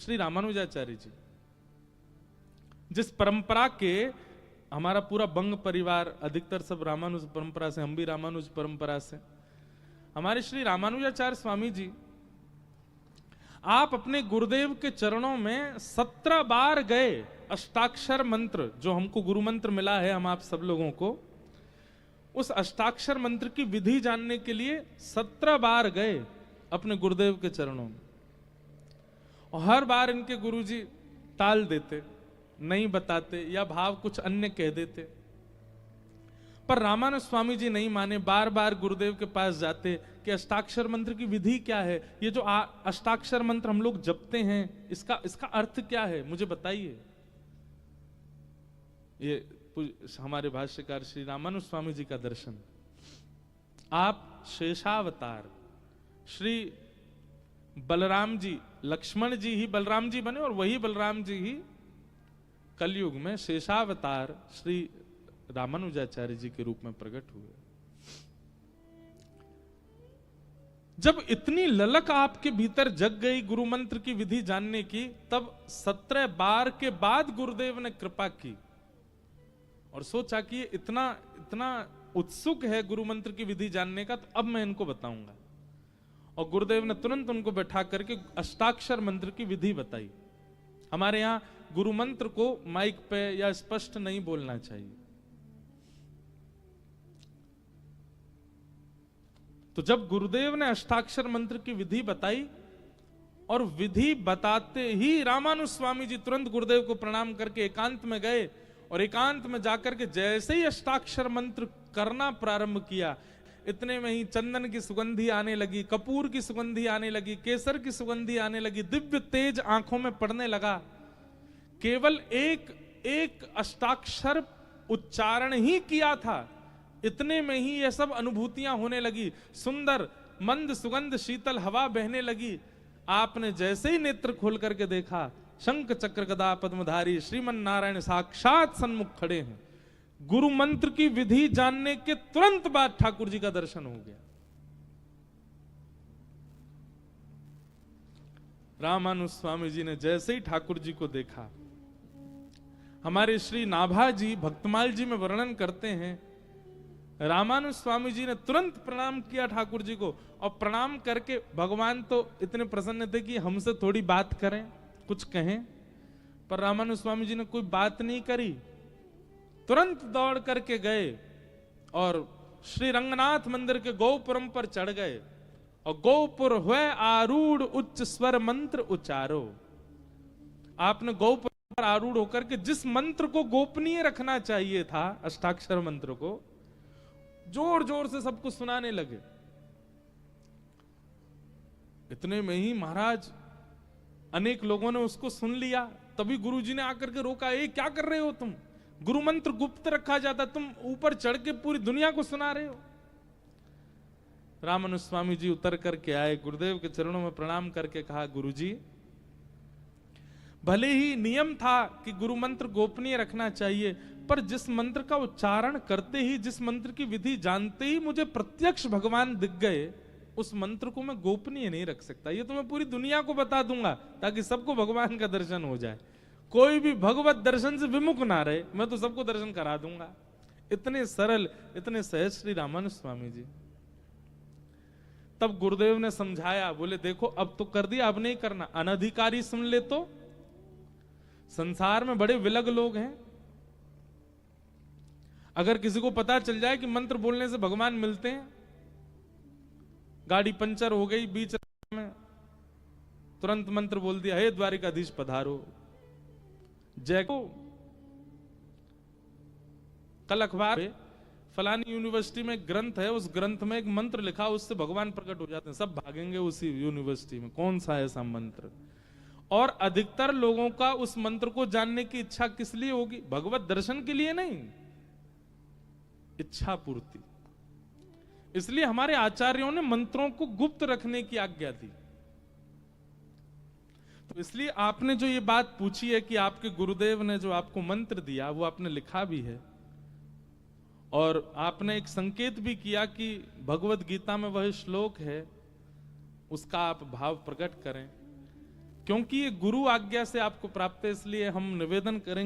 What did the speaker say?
श्री रामानुजाचार्य जी, जिस परंपरा के हमारा पूरा बंग परिवार अधिकतर सब रामानुज परंपरा से, हम भी रामानुज परंपरा से, हमारे श्री रामानुजाचार्य स्वामी जी, आप अपने गुरुदेव के चरणों में 17 बार गए। अष्टाक्षर मंत्र जो हमको गुरु मंत्र मिला है, हम आप सब लोगों को, उस अष्टाक्षर मंत्र की विधि जानने के लिए 17 बार गए अपने गुरुदेव के चरणों में। और हर बार इनके गुरुजी टाल देते, नहीं बताते, या भाव कुछ अन्य कह देते। पर रामानुज स्वामी जी नहीं माने, बार बार गुरुदेव के पास जाते कि अष्टाक्षर मंत्र की विधि क्या है, ये जो अष्टाक्षर मंत्र हम लोग जपते हैं, इसका अर्थ क्या है, मुझे बताइए। ये हमारे भाष्यकार श्री रामानुज स्वामी जी का दर्शन। आप शेषावतार श्री बलराम जी, लक्ष्मण जी ही बलराम जी बने और वही बलराम जी ही कलयुग में शेषावतार श्री रामानुजाचार्य जी के रूप में प्रकट हुए। जब इतनी ललक आपके भीतर जग गई गुरु मंत्र की विधि जानने की, तब 17 बार के बाद गुरुदेव ने कृपा की और सोचा कि इतना इतना उत्सुक है गुरु मंत्र की विधि जानने का, तो अब मैं इनको बताऊंगा। और गुरुदेव ने तुरंत उनको बैठा करके अष्टाक्षर मंत्र की विधि बताई। हमारे यहां गुरु मंत्र को माइक पे या स्पष्ट नहीं बोलना चाहिए। तो जब गुरुदेव ने अष्टाक्षर मंत्र की विधि बताई और विधि बताते ही रामानुज स्वामी जी तुरंत गुरुदेव को प्रणाम करके एकांत में गए और एकांत में जाकर के जैसे ही अष्टाक्षर मंत्र करना प्रारंभ किया, इतने में ही चंदन की सुगंधी आने लगी, कपूर की सुगंधी आने लगी, केसर की सुगंधी आने लगी, दिव्य तेज आंखों में पड़ने लगा। केवल एक अष्टाक्षर उच्चारण ही किया था, इतने में ही ये सब अनुभूतियां होने लगी। सुंदर मंद सुगंध शीतल हवा बहने लगी। आपने जैसे ही नेत्र खोल करके देखा, शंख चक्र गदा पद्मधारी श्रीमन नारायण साक्षात सन्मुख खड़े हैं। गुरु मंत्र की विधि जानने के तुरंत बाद ठाकुर जी का दर्शन हो गया। रामानुज स्वामी जी ने जैसे ही ठाकुर जी को देखा, हमारे श्री नाभा जी भक्तमाल जी में वर्णन करते हैं, रामानुज स्वामी जी ने तुरंत प्रणाम किया ठाकुर जी को, और प्रणाम करके भगवान तो इतने प्रसन्न थे कि हमसे थोड़ी बात करें, कुछ कहें, पर रामानुज स्वामी जी ने कोई बात नहीं करी। तुरंत दौड़ करके गए और श्री रंगनाथ मंदिर के गोपुरम पर चढ़ गए और गोपुर हुए आरूढ़ उच्च स्वर मंत्र उच्चारो। आपने गोपुर पर आरूढ़ होकर के जिस मंत्र को गोपनीय रखना चाहिए था, अष्टाक्षर मंत्र को, जोर जोर से सबको सुनाने लगे। इतने में ही महाराज अनेक लोगों ने उसको सुन लिया। तभी गुरुजी ने आकर के रोका, ये क्या कर रहे हो तुम, गुरु मंत्र गुप्त रखा जाता, तुम ऊपर चढ़ के पूरी दुनिया को सुना रहे हो। रामानुज स्वामी जी उतर करके आए, गुरुदेव के चरणों में प्रणाम करके कहा, गुरुजी भले ही नियम था कि गुरु मंत्र गोपनीय रखना चाहिए, पर जिस मंत्र का उच्चारण करते ही, जिस मंत्र की विधि जानते ही मुझे प्रत्यक्ष भगवान दिख गए, उस मंत्र को मैं गोपनीय नहीं रख सकता। ये तो मैं पूरी दुनिया को बता दूंगा ताकि सबको भगवान का दर्शन हो जाए। कोई भी भगवत दर्शन से विमुख ना रहे, मैं तो सबको दर्शन करा दूंगा। इतने सरल, इतने सहज श्री रामानुज स्वामी जी। तब गुरुदेव ने समझाया, बोले देखो अब तो कर दिया, अब नहीं करना। अनधिकारी सुन ले तो संसार में बड़े विलग लोग हैं। अगर किसी को पता चल जाए कि मंत्र बोलने से भगवान मिलते हैं, गाड़ी पंचर हो गई बीच में, तुरंत मंत्र बोल दिया, हे द्वारिकाधीश पधारो, जय को। कल अखबार में फलानी यूनिवर्सिटी में ग्रंथ है, उस ग्रंथ में एक मंत्र लिखा, उससे भगवान प्रकट हो जाते हैं, सब भागेंगे उसी यूनिवर्सिटी में। कौन सा ऐसा मंत्र? और अधिकतर लोगों का उस मंत्र को जानने की इच्छा किस लिए होगी? भगवत दर्शन के लिए नहीं, इच्छा पूर्ति। इसलिए हमारे आचार्यों ने मंत्रों को गुप्त रखने की आज्ञा दी। तो इसलिए आपने जो ये बात पूछी है कि आपके गुरुदेव ने जो आपको मंत्र दिया वो आपने लिखा भी है, और आपने एक संकेत भी किया कि भगवत गीता में वह श्लोक है, उसका आप भाव प्रकट करें। क्योंकि ये गुरु आज्ञा से आपको प्राप्त है, इसलिए हम निवेदन करेंगे